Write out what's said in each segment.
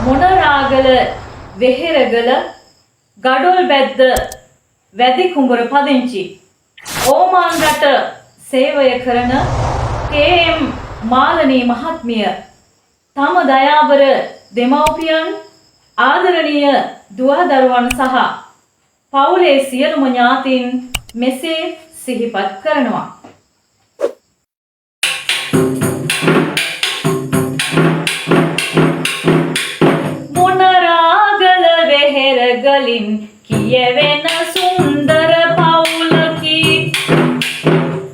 මොනරාගල වෙහෙරගල ගඩොල් බැද්ද වැදි කුඹුර පදිංචි ඕමාන් රට සේවය කරන කේ.එම්. මාලනී මහත්මිය තම දයාබර දෙමව්පියන් ආදරණීය දුවදරුවන් සහ පවුලේ සියලුම ඥාතීන් මෙසේ සිහිපත් කරනවා. මොනරාගල වෙහෙරගලින් කියවෙන සුන්දර පවුලකි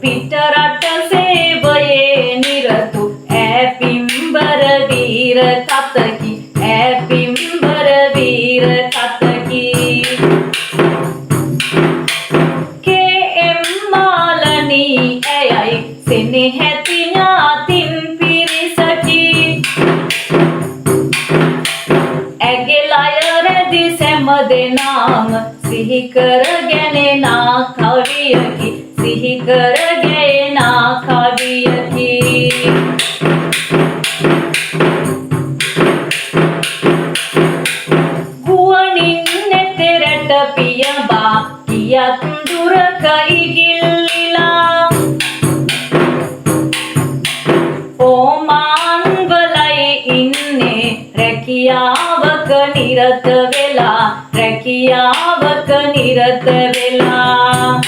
පිටරට සේවයේ නිරතු ඈපිම්බර වීර කතකි ඈපිම්බර වීර කතකි කේ.එම්. මාලනී ඇයයි සෙනෙහැති ඥාතින් පිරිසකි ඇගේ ලය රැදි සැම දෙනාම සිහි කරගෙනා කවියකි සිහි කරගෙනා කවියකි ගුවනින් නෙතරට පියඹා කියත් දුරක ඉගිල්ලිලා ඕමාන් වලයි ඉන්නේ රැකියාවක නිරත වෙලා රැකියාවක නිරත වෙලා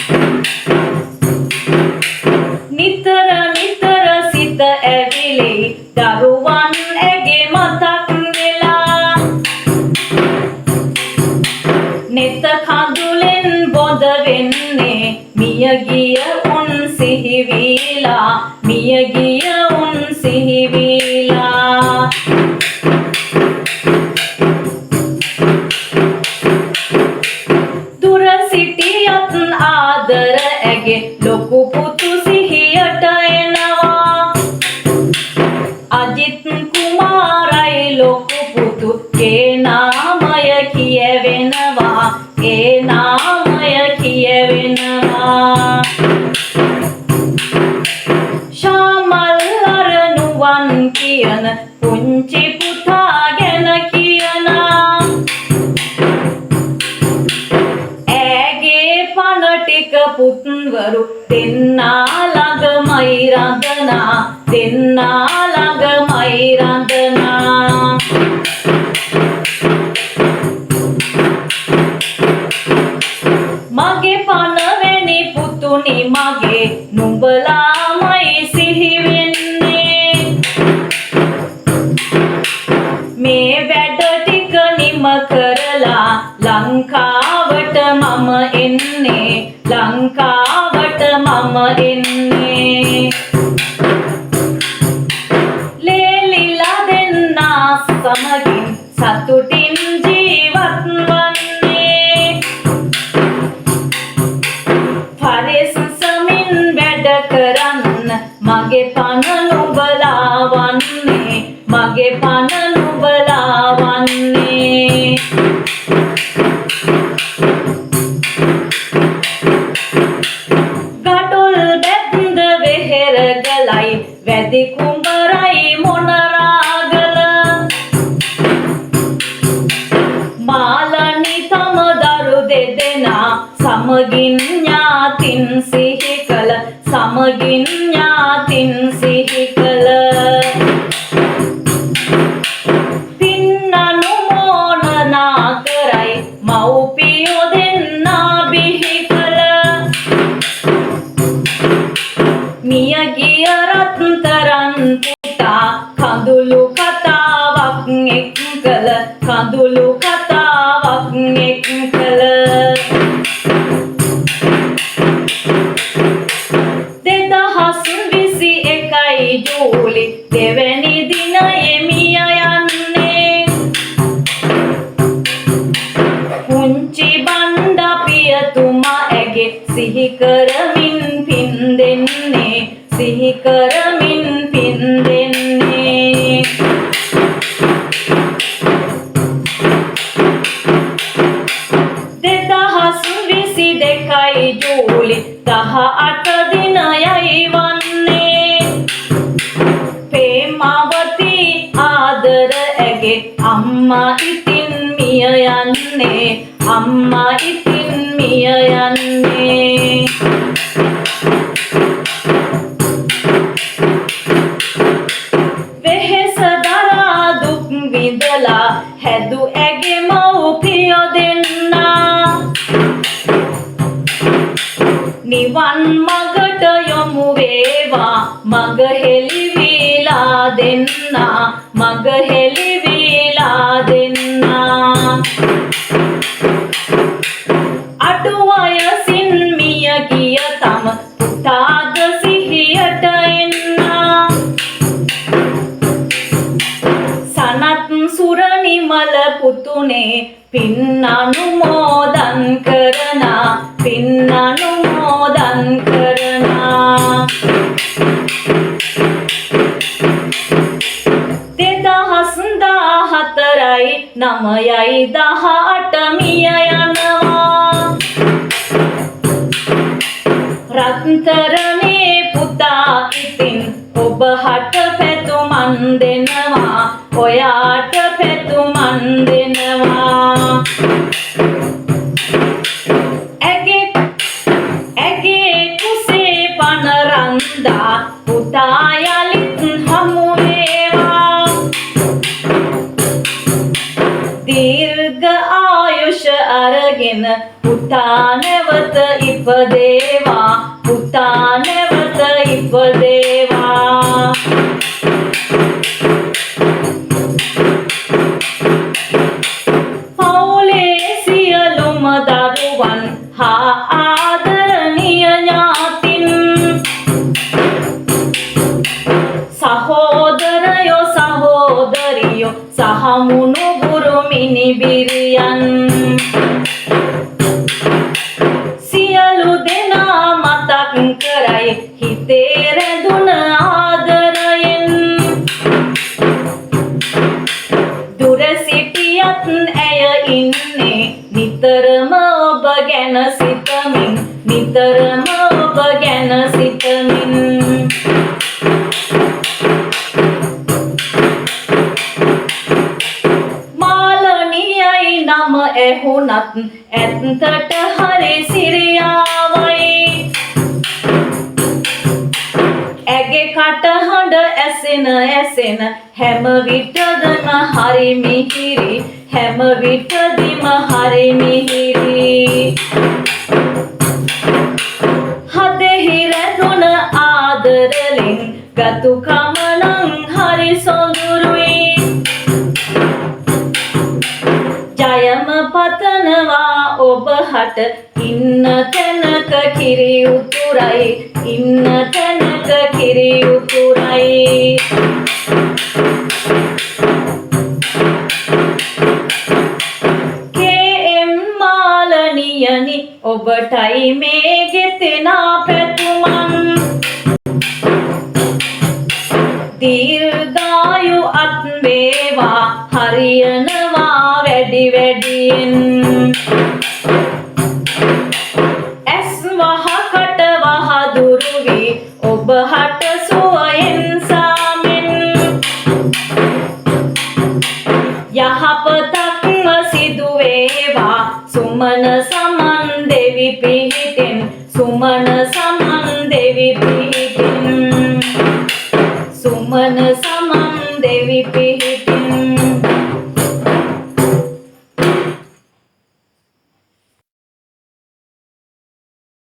නිතර නිතර සිත ඇවිලේ දරුවන් ඇගේ මතක් වෙලා නෙත කඳුලෙන් බොඳ වෙන්නේ මියගිය උන් සිහිවිලා මියගිය උන් සිහිවිලා දුර සිටියත් ආදර ඇගේ ලොකු පුතු සිහියට එනවා අජිත් කුමාරයි ලොකු පුතු ඒ නාමය කියවෙනවා ඒ නාමය කියවෙනවා ශාමල් අරනුවන් කියන පුංචි පුතා ගැන කියනා ඇගේ පණ ටික පුත්වරු දෙන්නා ළඟමයි රඳනා දෙන්නා ළඟමයි රඳනා මගේ පණවෙනි පුතුනි මගේ නුඹලාමයි සිහි වෙන්නේ මේ වැඩ ටික නිම කරලා ලංකාවට මම එන්නේ ලංකාවට මම එන්නේ ලේලිලා දෙන්නා සමගින් සතුටින් ජීවත් වන්නේ පරිස්සමින් වැඩ කරන්න මගේ පණ නුඹලා වන්නේ මගේ පණ නුඹලා වන්නේ ගඩොල් බැද්ද වෙහෙරගලයි වැදි කුඹරයි මොනරාගල මාලනී තම දරු දෙදෙනා සමගින් ඥාතින් සිහි කළ සමගින් ඥාතින් සිහි කළ පින් අනුමෝදනා කරයි මව්පියෝ දෙන්නා බිහි කළ මියගිය රත්තරන් පුතා කඳුළු කතාවක් එක් කළ කඳුළු කතාවක් එක් කළ 2021 ජූලි දෙවැනි දිනයේ මිය යන්නේ පුංචි බණ්ඩා පියතුමා ඇගේ සිහි කරමින් පින් දෙන්නේ සිහි කරමින් පින් දෙන්නේ 2022 ජූලි 18 දිනයයි වන්නේ පේමාවතී ආදර ඇගේ ඇගේ අම්මා ඉතින් මිය යන්නේ අම්මා ඉතින් මිය යන්නේ වෙහෙස දරා දුක් විඳලා හැදු ඇගේ මව්පියෝ දෙන්නා නිවන් මගට යොමු වේවා මග හෙළිවිලා දෙන්නා මග හෙළිවිලා දෙන්නා අඩු වයසින් මිය ගිය තම පුතාද සිහියට එන්නා සනත් සුරනිමල පුතුනේ පින් අනුමෝදන් කරනා පින් අනුමෝදන් කරනා 2014යි 9යි 18 මිය යනවා රත්තරනේ පුතා ඉතින් ඔබ හට පැතුමන් දෙනවා ඔයාට පැතුමන් දෙනවා ඇගේ කුසේ පන රන්දා පුතා යලිත් හමු වේවා දීර්ඝ ආයුෂ අරගෙන පුතා නැවත ඉපදේවා පුතා නැවත ඉපදේවා පවුලේ සියලුම දරුවන් හා ආදරණීය ඥාතින් සහෝදරයෝ සහෝදරියෝ සහ මුණුබුරු මිනිබිරියන් සියලු දෙනා මතක් කරයි හිතේ රැඳුන ආදරයෙන් දුර සිටියත් ඇය ඉන්නේ නිතරම ඔබ ගැන සිතමින් නිතරම ඔබ ගැන සිතමින් මාලනියයි නම ඇහුනත් ඇත්තට හරි සිරියාවයි ඇගේ කටහඬ ඇසෙන ඇසෙන හැම විටදම හරි මිහිරි හැම විටදිම හරි මිහිරි හදෙහි රැඳුන ආදරලින් ගතුකම නම් හරි සොඳුරුයි ජයම පතනවා ඔබ හට ඉන්න තැනක කිරි උතුරයි ඉන්න තැනක කිරි උතුරයි KM මාලනියනි ඔබටයි මේ ගෙතෙනා පැතුමන් දීර්ඝායු අත් වේවා හරියනවා වැඩි වැඩියෙන් ඇස් වහ කට වහ දුරු වී ඔබ හට සුවයෙන් සාමෙන් යහපතක්ම සිදු වේවා සුමන සමන් දෙවි පිහිටෙන් සුමන සමන් දෙවි පිහිටෙන්